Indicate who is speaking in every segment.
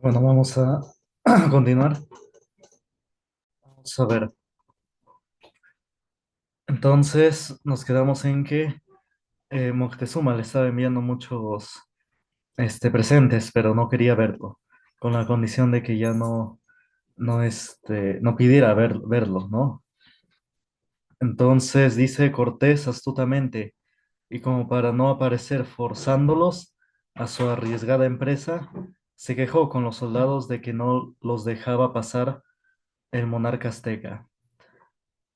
Speaker 1: Bueno, vamos a continuar. Vamos a ver. Entonces, nos quedamos en que Moctezuma le estaba enviando muchos presentes, pero no quería verlo, con la condición de que ya no pidiera verlo, ¿no? Entonces dice Cortés astutamente, y como para no aparecer forzándolos a su arriesgada empresa, se quejó con los soldados de que no los dejaba pasar el monarca azteca.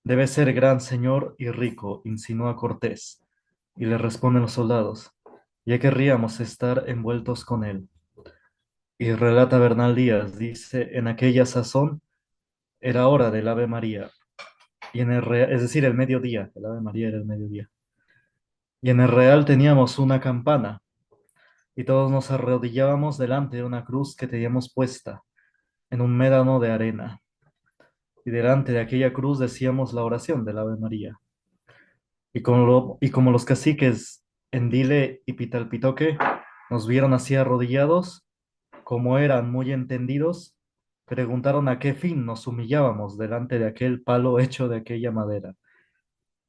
Speaker 1: Debe ser gran señor y rico, insinúa Cortés, y le responden los soldados, ya querríamos estar envueltos con él. Y relata Bernal Díaz, dice, en aquella sazón era hora del Ave María, es decir, el mediodía, el Ave María era el mediodía. Y en el Real teníamos una campana, y todos nos arrodillábamos delante de una cruz que teníamos puesta en un médano de arena, y delante de aquella cruz decíamos la oración del Ave María. Y como los caciques Endile y Pitalpitoque nos vieron así arrodillados, como eran muy entendidos, preguntaron a qué fin nos humillábamos delante de aquel palo hecho de aquella madera.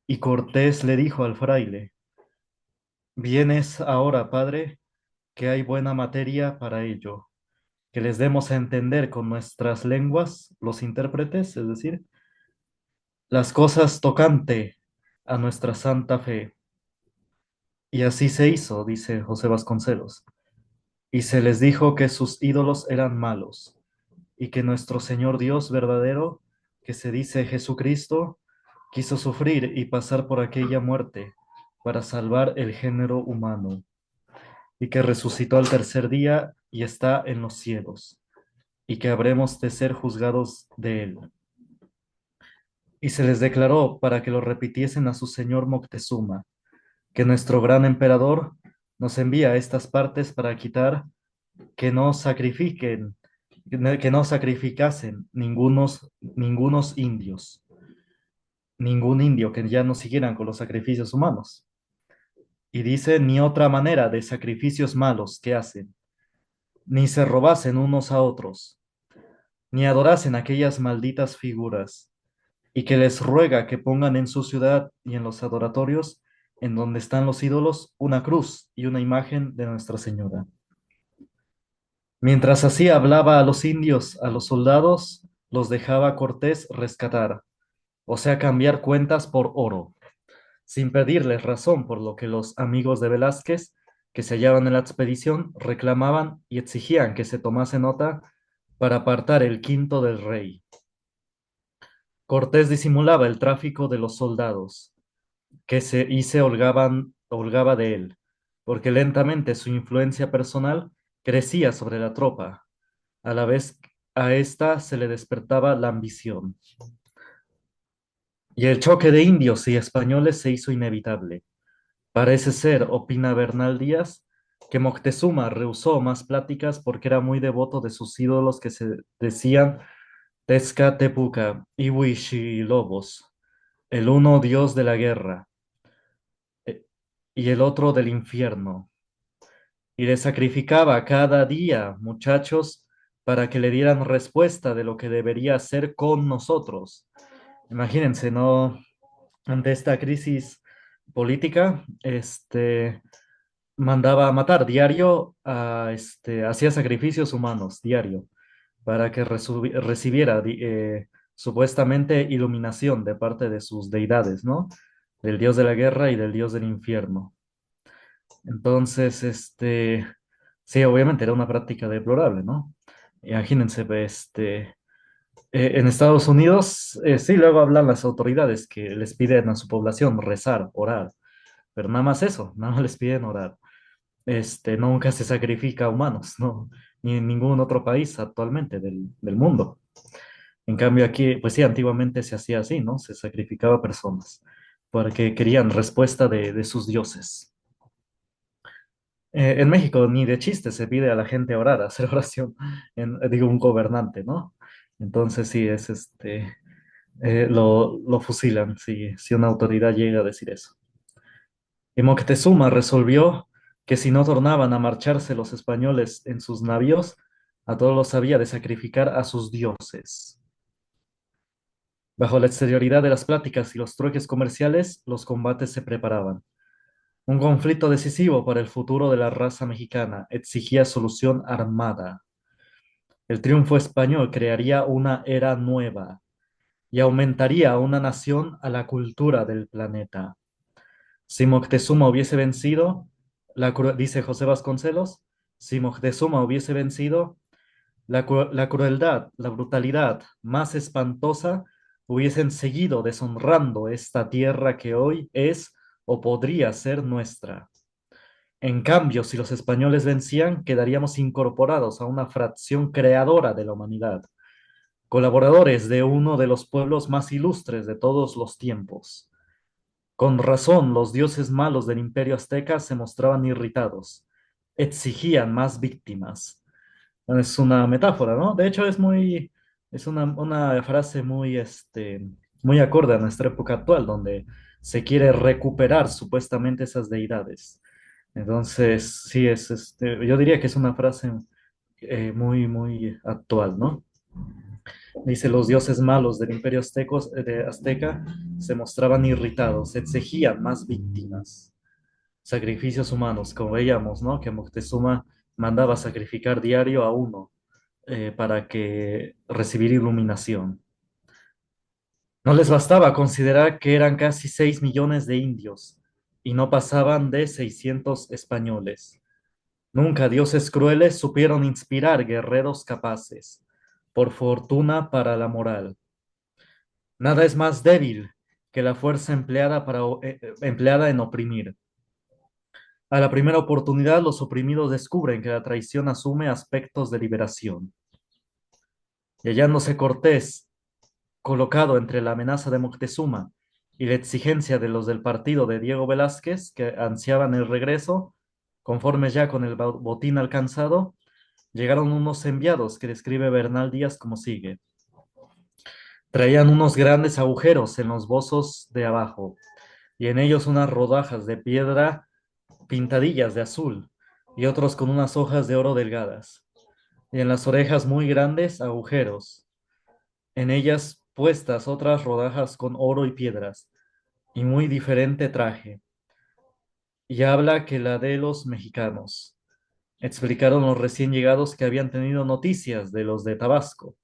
Speaker 1: Y Cortés le dijo al fraile, vienes ahora, padre, que hay buena materia para ello, que les demos a entender con nuestras lenguas, los intérpretes, es decir, las cosas tocante a nuestra santa fe. Y así se hizo, dice José Vasconcelos. Y se les dijo que sus ídolos eran malos, y que nuestro Señor Dios verdadero, que se dice Jesucristo, quiso sufrir y pasar por aquella muerte para salvar el género humano, y que resucitó al tercer día y está en los cielos, y que habremos de ser juzgados de él. Y se les declaró para que lo repitiesen a su señor Moctezuma, que nuestro gran emperador nos envía a estas partes para quitar que no sacrifiquen, que no sacrificasen ningunos indios, ningún indio que ya no siguieran con los sacrificios humanos. Y dice, ni otra manera de sacrificios malos que hacen, ni se robasen unos a otros, ni adorasen aquellas malditas figuras, y que les ruega que pongan en su ciudad y en los adoratorios, en donde están los ídolos, una cruz y una imagen de Nuestra Señora. Mientras así hablaba a los indios, a los soldados, los dejaba Cortés rescatar, o sea, cambiar cuentas por oro, sin pedirles razón por lo que los amigos de Velázquez, que se hallaban en la expedición, reclamaban y exigían que se tomase nota para apartar el quinto del rey. Cortés disimulaba el tráfico de los soldados, y se holgaba de él, porque lentamente su influencia personal crecía sobre la tropa. A la vez a esta se le despertaba la ambición. Y el choque de indios y españoles se hizo inevitable. Parece ser, opina Bernal Díaz, que Moctezuma rehusó más pláticas porque era muy devoto de sus ídolos que se decían Tezcatepuca y Huichilobos, el uno dios de la guerra eh, y el otro del infierno. Y le sacrificaba cada día, muchachos, para que le dieran respuesta de lo que debería hacer con nosotros. Imagínense, ¿no? Ante esta crisis política, mandaba a matar diario, hacía sacrificios humanos diario para que recibiera supuestamente iluminación de parte de sus deidades, ¿no? Del dios de la guerra y del dios del infierno. Entonces, sí, obviamente era una práctica deplorable, ¿no? Imagínense, en Estados Unidos, sí, luego hablan las autoridades que les piden a su población rezar, orar, pero nada más eso, nada más les piden orar. Nunca se sacrifica a humanos, ¿no? Ni en ningún otro país actualmente del mundo. En cambio aquí, pues sí, antiguamente se hacía así, ¿no? Se sacrificaba a personas porque querían respuesta de sus dioses. En México ni de chiste se pide a la gente orar, hacer oración, digo, un gobernante, ¿no? Entonces sí, lo fusilan si una autoridad llega a decir eso. Y Moctezuma resolvió que si no tornaban a marcharse los españoles en sus navíos, A todos los había de sacrificar a sus dioses. Bajo la exterioridad de las pláticas y los trueques comerciales, los combates se preparaban. Un conflicto decisivo para el futuro de la raza mexicana exigía solución armada. El triunfo español crearía una era nueva y aumentaría a una nación a la cultura del planeta. Si Moctezuma hubiese vencido, dice José Vasconcelos, si Moctezuma hubiese vencido, la crueldad, la brutalidad más espantosa hubiesen seguido deshonrando esta tierra que hoy es o podría ser nuestra. En cambio, si los españoles vencían, quedaríamos incorporados a una fracción creadora de la humanidad, colaboradores de uno de los pueblos más ilustres de todos los tiempos. Con razón, los dioses malos del imperio azteca se mostraban irritados, exigían más víctimas. Es una metáfora, ¿no? De hecho, es una frase muy acorde a nuestra época actual, donde se quiere recuperar supuestamente esas deidades. Entonces, sí, yo diría que es una frase muy actual, ¿no? Dice, los dioses malos del imperio de Azteca se mostraban irritados, exigían más víctimas, sacrificios humanos, como veíamos, ¿no? Que Moctezuma mandaba sacrificar diario a uno para que recibir iluminación. No les bastaba considerar que eran casi 6 millones de indios y no pasaban de 600 españoles. Nunca dioses crueles supieron inspirar guerreros capaces, por fortuna para la moral. Nada es más débil que la fuerza empleada en oprimir. A la primera oportunidad, los oprimidos descubren que la traición asume aspectos de liberación. Y hallándose Cortés colocado entre la amenaza de Moctezuma y la exigencia de los del partido de Diego Velázquez, que ansiaban el regreso, conformes ya con el botín alcanzado, llegaron unos enviados que describe Bernal Díaz como sigue. Traían unos grandes agujeros en los bozos de abajo, y en ellos unas rodajas de piedra pintadillas de azul, y otros con unas hojas de oro delgadas, y en las orejas muy grandes agujeros, en ellas puestas otras rodajas con oro y piedras, y muy diferente traje, y habla que la de los mexicanos. Explicaron los recién llegados que habían tenido noticias de los de Tabasco.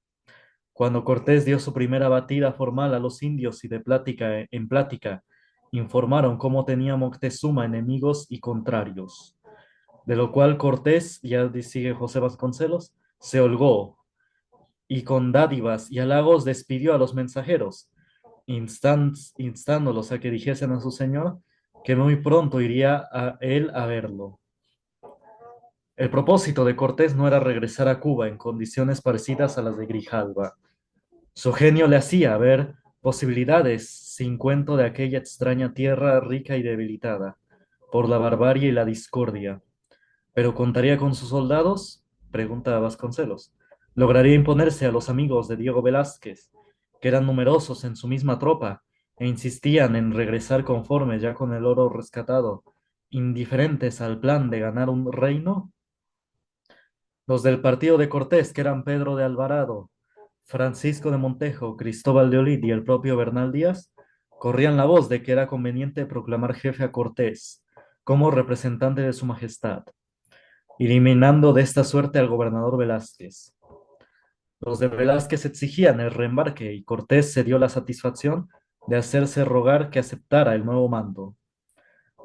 Speaker 1: Cuando Cortés dio su primera batida formal a los indios y de plática en plática, informaron cómo tenía Moctezuma enemigos y contrarios, de lo cual Cortés, ya sigue José Vasconcelos, se holgó y con dádivas y halagos despidió a los mensajeros, instándolos a que dijesen a su señor que muy pronto iría a él a verlo. El propósito de Cortés no era regresar a Cuba en condiciones parecidas a las de Grijalva. Su genio le hacía ver posibilidades sin cuento de aquella extraña tierra rica y debilitada por la barbarie y la discordia. ¿Pero contaría con sus soldados? Pregunta Vasconcelos. ¿Lograría imponerse a los amigos de Diego Velázquez, que eran numerosos en su misma tropa e insistían en regresar conforme ya con el oro rescatado, indiferentes al plan de ganar un reino? Los del partido de Cortés, que eran Pedro de Alvarado, Francisco de Montejo, Cristóbal de Olid y el propio Bernal Díaz, corrían la voz de que era conveniente proclamar jefe a Cortés como representante de su majestad, eliminando de esta suerte al gobernador Velázquez. Los de Velázquez exigían el reembarque y Cortés se dio la satisfacción de hacerse rogar que aceptara el nuevo mando.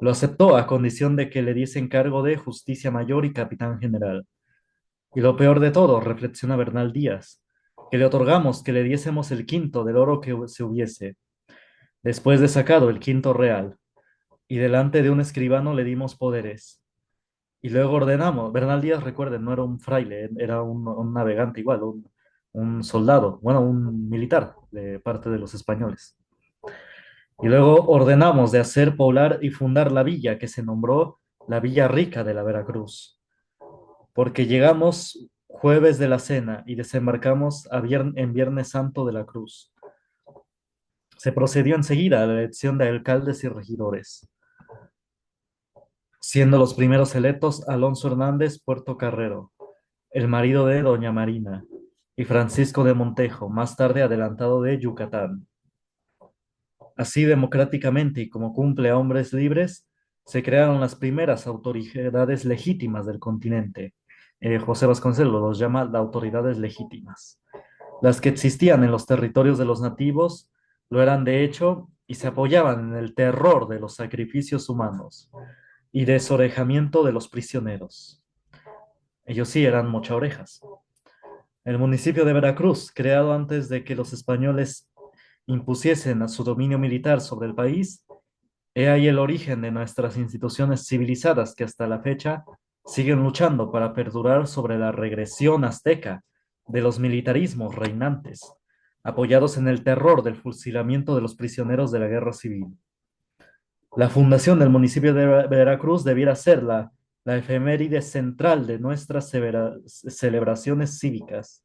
Speaker 1: Lo aceptó a condición de que le diesen cargo de justicia mayor y capitán general. Y lo peor de todo, reflexiona Bernal Díaz, que le otorgamos que le diésemos el quinto del oro que se hubiese, después de sacado el quinto real, y delante de un escribano le dimos poderes. Y luego ordenamos, Bernal Díaz, recuerden, no era un fraile, era un navegante igual, un soldado, bueno, un militar de parte de los españoles. Y luego ordenamos de hacer poblar y fundar la villa que se nombró la Villa Rica de la Veracruz, porque llegamos jueves de la cena y desembarcamos en Viernes Santo de la Cruz. Se procedió enseguida a la elección de alcaldes y regidores, siendo los primeros electos Alonso Hernández Puerto Carrero, el marido de Doña Marina, y Francisco de Montejo, más tarde adelantado de Yucatán. Así democráticamente y como cumple a hombres libres, se crearon las primeras autoridades legítimas del continente. José Vasconcelos los llama las autoridades legítimas. Las que existían en los territorios de los nativos lo eran de hecho y se apoyaban en el terror de los sacrificios humanos y desorejamiento de los prisioneros. Ellos sí eran mocha orejas. El municipio de Veracruz, creado antes de que los españoles impusiesen a su dominio militar sobre el país, he ahí el origen de nuestras instituciones civilizadas que hasta la fecha siguen luchando para perdurar sobre la regresión azteca de los militarismos reinantes, apoyados en el terror del fusilamiento de los prisioneros de la guerra civil. La fundación del municipio de Veracruz debiera ser la efeméride central de nuestras celebraciones cívicas.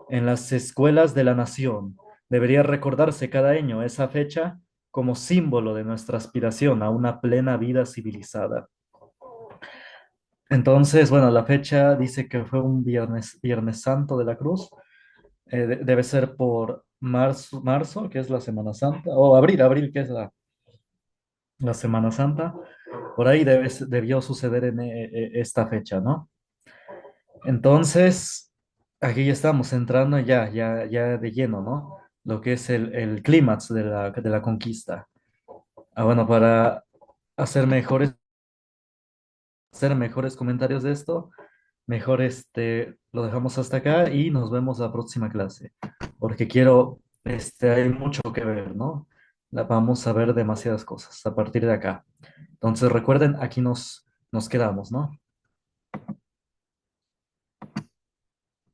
Speaker 1: En las escuelas de la nación debería recordarse cada año esa fecha como símbolo de nuestra aspiración a una plena vida civilizada. Entonces, bueno, la fecha dice que fue un viernes Santo de la Cruz. Debe ser por marzo, que es la Semana Santa, o abril, que es la Semana Santa. Por ahí debió suceder en esta fecha, ¿no? Entonces, aquí ya estamos entrando ya de lleno, ¿no? Lo que es el clímax de la conquista. Ah, bueno, para hacer hacer mejores comentarios de esto, mejor lo dejamos hasta acá y nos vemos la próxima clase, porque hay mucho que ver, ¿no? Vamos a ver demasiadas cosas a partir de acá. Entonces, recuerden, aquí nos quedamos, ¿no?